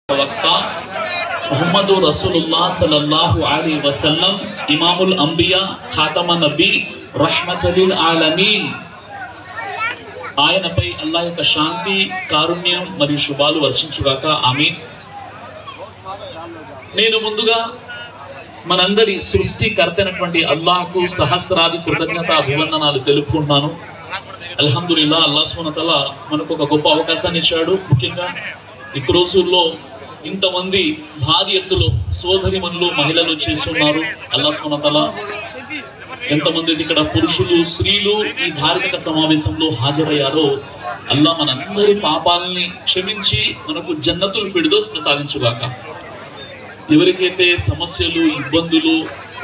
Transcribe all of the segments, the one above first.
वक्ता मोहम्मद रसूलुल्लाह सल्लल्लाहु अलैहि वसल्लम इमामुल अंबिया खातम नबी रहमतुल आलमीन ఆయనపై అల్లాహ్ యొక్క శాంతి కారుణ్యం మరియు శుభాలు వర్షించుగాక ఆమీన్. నేను ముందుగా మనందరి సృష్టికర్త అయినటువంటి అల్లాహ్కు సహస్రాది కృతజ్ఞత అభివందనాలు తెలుపుకుంటున్నాను. అల్హమ్దులిల్లాహ్, అల్లాహ్ సుబ్హానహు వ తఆలా మనకు ఒక గొప్ప అవకాశాన్ని ఇచ్చాడు. ముఖ్యంగా ఈ రోజుల్లో ఇంతమంది భారీ ఎత్తులో సోదరిమణులు మహిళలు చేస్తున్నారు. అల్లాహ్ సుబ్హానహు వ తఆలా ఎంతమంది ఇక్కడ పురుషులు స్త్రీలు ఈ ధార్మిక సమావేశంలో హాజరయ్యారో అల్లాహ్ మనందరి పాపాలని క్షమించి మనకు జన్నతుల్ ఫిర్దౌస్ ప్రసాదించుగాక. ఎవరికైతే సమస్యలు ఇబ్బందులు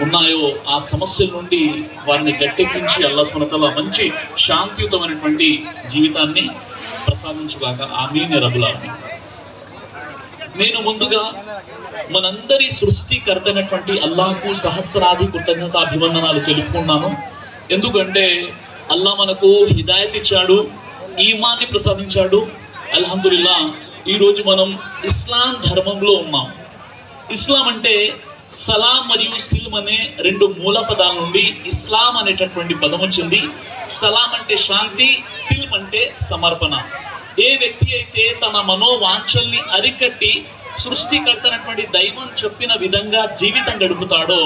ఉన్నాయో ఆ సమస్యల నుండి వారిని గట్టెక్కించి అల్లాహ్ సుబ్హానహు వ తఆలా మంచి శాంతియుతమైనటువంటి జీవితాన్ని ప్రసాదించుగాక. ఆమీన్ యా రబ్బల్ ఆలమీన్. నేను ముందుగా మనందరి సృష్టికర్త అయినటువంటి అల్లాహ్కు సహస్రాది కృతజ్ఞత అభివందనాలు తెలుపుకున్నాను. ఎందుకంటే అల్లాహ్ మనకు హిదాయత్ ఇచ్చాడు, ఈమాన్ని ప్రసాదించాడు. అల్హమ్దులిల్లాహ్, ఈరోజు మనం ఇస్లాం ధర్మంలో ఉన్నాం. ఇస్లాం అంటే సలాం మరియు సిల్మ్ అనే రెండు మూల పదాల నుండి ఇస్లాం అనేటటువంటి పదం వచ్చింది. సలాం అంటే శాంతి, సిల్మ్ అంటే సమర్పణ. ఏ వ్యక్తి అయితే తన మనోవాంఛల్ని అరికట్టి సృష్టికర్త అయినటువంటి దైవం చెప్పిన విధంగా జీవితం గడుపుతాడో